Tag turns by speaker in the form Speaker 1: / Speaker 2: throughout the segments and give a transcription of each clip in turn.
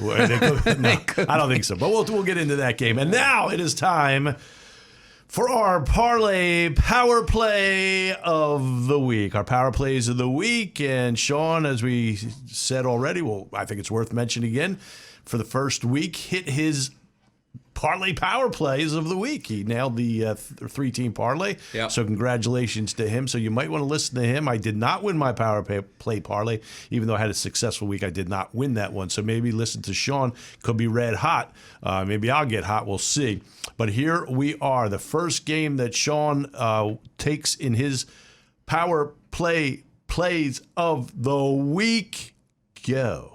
Speaker 1: Well, no, I don't think so. But we'll get into that game. And now it is time for our Parlay Power Play of the Week. Our Power Plays of the Week. And Sean, as we said already, well, I think it's worth mentioning again, for the first week, hit his Parlay Power Plays of the Week. He nailed the three-team parlay.
Speaker 2: Yep.
Speaker 1: So congratulations to him. So you might want to listen to him. I did not win my Power Play parlay. Even though I had a successful week, I did not win that one. So maybe listen to Sean. Could be red hot. Maybe I'll get hot. We'll see. But here we are. The first game that Sean takes in his Power Play Plays of the Week. Go.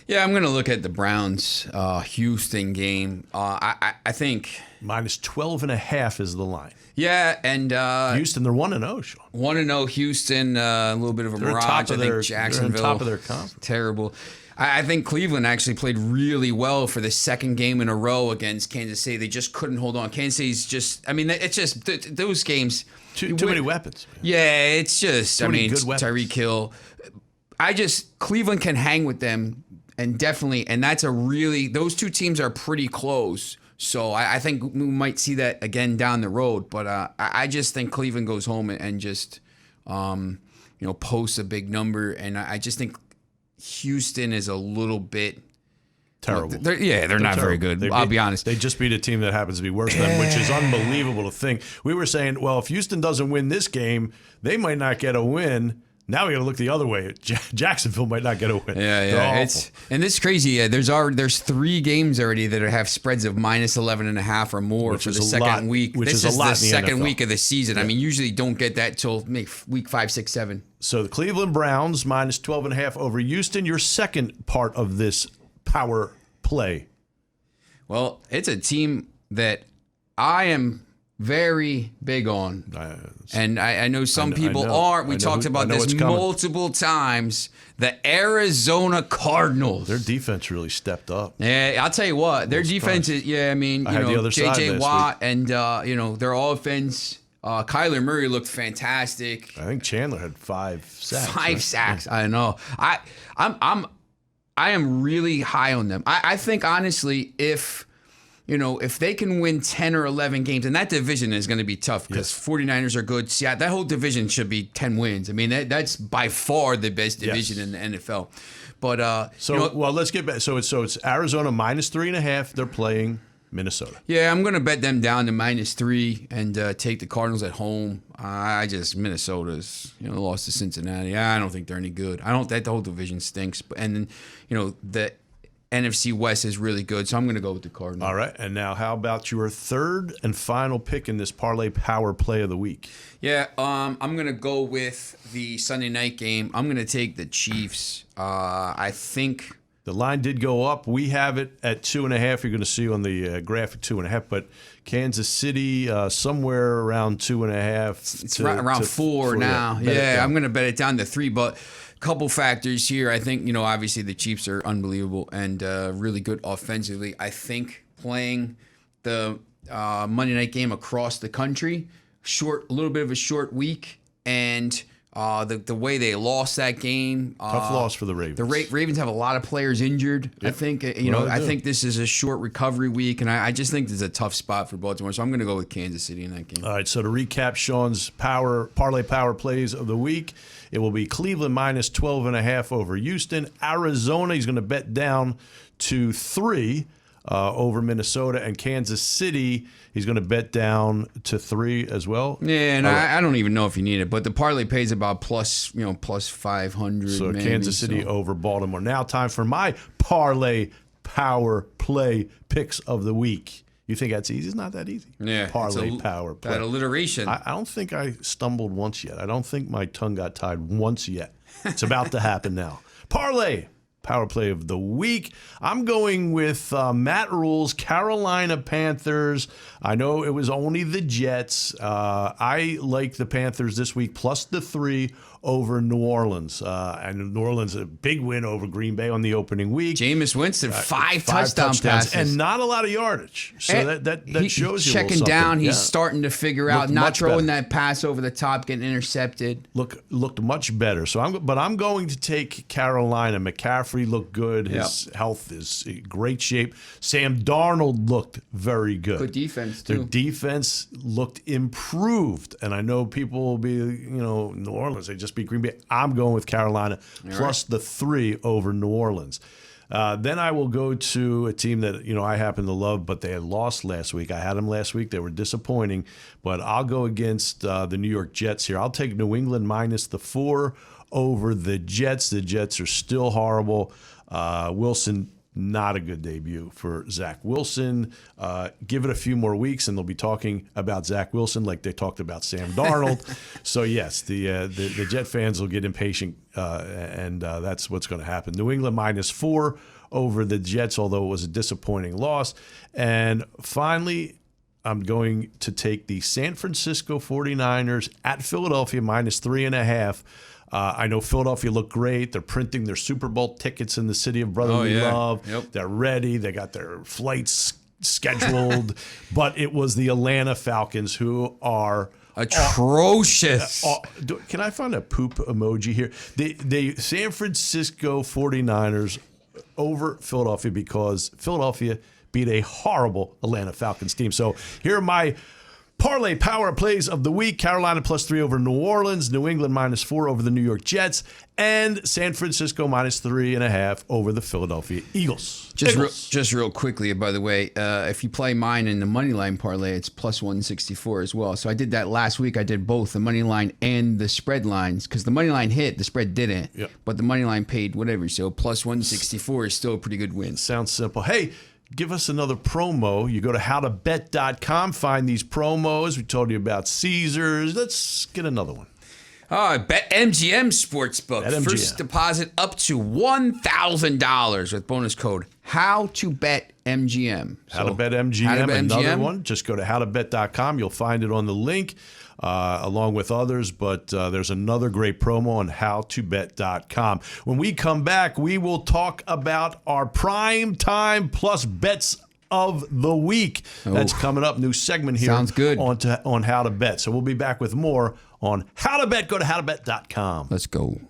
Speaker 2: Yeah, I'm going to look at the Browns Houston game. I think
Speaker 1: minus 12.5 is the line.
Speaker 2: Yeah, and
Speaker 1: Houston, they're 1-0, Sean.
Speaker 2: 1-0 Houston, a little bit of a mirage. I think Jacksonville,
Speaker 1: they're on top of their conference.
Speaker 2: Terrible. I think Cleveland actually played really well for the second game in a row against Kansas City. They just couldn't hold on. Kansas City's just, I mean, it's just those games.
Speaker 1: Too many weapons. Man.
Speaker 2: Yeah, it's just,
Speaker 1: too many good weapons.
Speaker 2: Tyreek Hill. Cleveland can hang with them. And definitely, and that's those two teams are pretty close. So I think we might see that again down the road. But I just think Cleveland goes home and just, posts a big number. And I just think Houston is a little bit
Speaker 1: terrible.
Speaker 2: They're not terrible. Very good. I'll be honest.
Speaker 1: They just beat a team that happens to be worse than them, which is unbelievable to think. We were saying, well, if Houston doesn't win this game, they might not get a win. Now we got to look the other way. Jacksonville might not get a win.
Speaker 2: Yeah. And this is crazy. Yeah, there's 3 games already that have spreads of minus 11.5 or more for the second week.
Speaker 1: This is the
Speaker 2: second week of the season. Yeah. I mean, usually don't get that till maybe week 5, 6, 7.
Speaker 1: So the Cleveland Browns minus 12.5 over Houston. Your second part of this power play.
Speaker 2: Well, it's a team that I am very big on. And I know some people aren't. We talked about this multiple times. The Arizona Cardinals.
Speaker 1: Their defense really stepped up.
Speaker 2: Yeah, I'll tell you what. Their defense is, J.J. Watt and, their offense. Kyler Murray looked fantastic.
Speaker 1: I think Chandler had 5 sacks.
Speaker 2: 5 sacks. I know. I am really high on them. I think, honestly, if they can win 10 or 11 games, and that division is going to be tough because 49ers are good. See, that whole division should be 10 wins. I mean, that's by far the best division in the NFL. But
Speaker 1: let's get back. So it's Arizona minus 3.5. They're playing Minnesota.
Speaker 2: Yeah, I'm going to bet them down to minus 3 and take the Cardinals at home. Minnesota's lost to Cincinnati. I don't think they're any good. The whole division stinks. And then the NFC West is really good, so I'm going to go with the Cardinals.
Speaker 1: All right, and now how about your third and final pick in this Parlay Power Play of the Week?
Speaker 2: Yeah, I'm going to go with the Sunday night game. I'm going to take the Chiefs. I think
Speaker 1: the line did go up. We have it at 2.5. You're going to see on the graphic 2.5, but Kansas City somewhere around 2.5.
Speaker 2: It's around 4 now. Yeah, I'm going to bet it down to 3, but couple factors here. I think, obviously the Chiefs are unbelievable and really good offensively. I think playing the Monday night game across the country, a little bit of a short week, and the way they lost that game.
Speaker 1: Tough loss for the Ravens.
Speaker 2: The Ravens have a lot of players injured. Yep. I think, I think this is a short recovery week, and I just think this is a tough spot for Baltimore. So I'm going to go with Kansas City in that game.
Speaker 1: All right, so to recap Sean's Parlay Power Plays of the week, it will be Cleveland minus 12.5 over Houston. Arizona, he's going to bet down to 3 over Minnesota. And Kansas City, he's going to bet down to 3 as well.
Speaker 2: Yeah, and I don't even know if you need it, but the parlay pays about plus 500.
Speaker 1: So maybe, Kansas City over Baltimore. Now time for my Parlay Power Play picks of the week. You think that's easy? It's not that easy.
Speaker 2: Yeah.
Speaker 1: Parlay Power Play.
Speaker 2: That alliteration.
Speaker 1: I don't think I stumbled once yet. I don't think my tongue got tied once yet. It's about to happen now. Parlay Power Play of the week. I'm going with Matt Rule's Carolina Panthers. I know it was only the Jets. I like the Panthers this week plus the 3 over New Orleans. And New Orleans, a big win over Green Bay on the opening week.
Speaker 2: Jameis Winston, five touchdown passes.
Speaker 1: And not a lot of yardage. So that shows you a
Speaker 2: checking
Speaker 1: little
Speaker 2: down.
Speaker 1: something.
Speaker 2: He's starting to figure out, not throwing that pass over the top, getting intercepted.
Speaker 1: Looked much better. So I'm going to take Carolina. McCaffrey looked good. His health is in great shape. Sam Darnold looked very good.
Speaker 2: Good defense too.
Speaker 1: Their defense looked improved. And I know people will be, New Orleans, they just beat Green Bay. I'm going with Carolina plus the 3 over New Orleans. Then I will go to a team that, I happen to love, but they had lost last week. I had them last week. They were disappointing. But I'll go against the New York Jets here. I'll take New England minus the 4 over the Jets. The Jets are still horrible. Wilson, not a good debut for Zach Wilson. Give it a few more weeks, and they'll be talking about Zach Wilson like they talked about Sam Darnold. So, yes, the Jet fans will get impatient, and that's what's going to happen. New England minus 4 over the Jets, although it was a disappointing loss. And finally, I'm going to take the San Francisco 49ers at Philadelphia minus 3.5. I know Philadelphia looked great. They're printing their Super Bowl tickets in the city of brotherly love. Yep. They're ready. They got their flights scheduled. But it was the Atlanta Falcons who are
Speaker 2: atrocious.
Speaker 1: Can I find a poop emoji here? The San Francisco 49ers over Philadelphia because Philadelphia beat a horrible Atlanta Falcons team. So here are my Parlay Power plays of the week. Carolina plus 3 over New Orleans. New England minus 4 over the New York Jets. And San Francisco minus 3.5 over the Philadelphia Eagles.
Speaker 2: Just real quickly, by the way, if you play mine in the money line parlay, it's plus 164 as well. So I did that last week. I did both the money line and the spread lines because the money line hit, the spread didn't. Yep. But the money line paid whatever. So plus 164 is still a pretty good win.
Speaker 1: Sounds simple. Hey, give us another promo. You go to howtobet.com, find these promos. We told you about Caesars. Let's get another one.
Speaker 2: BetMGM Sportsbook. BetMGM. First deposit up to $1,000 with bonus code HowToBetMGM.
Speaker 1: HowToBetMGM, another one. Just go to howtobet.com. You'll find it on the link along with others. But there's another great promo on howtobet.com. When we come back, we will talk about our prime time plus bets of the week. That's coming up. New segment here.
Speaker 2: Sounds good.
Speaker 1: On How to Bet. So we'll be back with more on How to Bet. Go to howtobet.com.
Speaker 2: Let's go.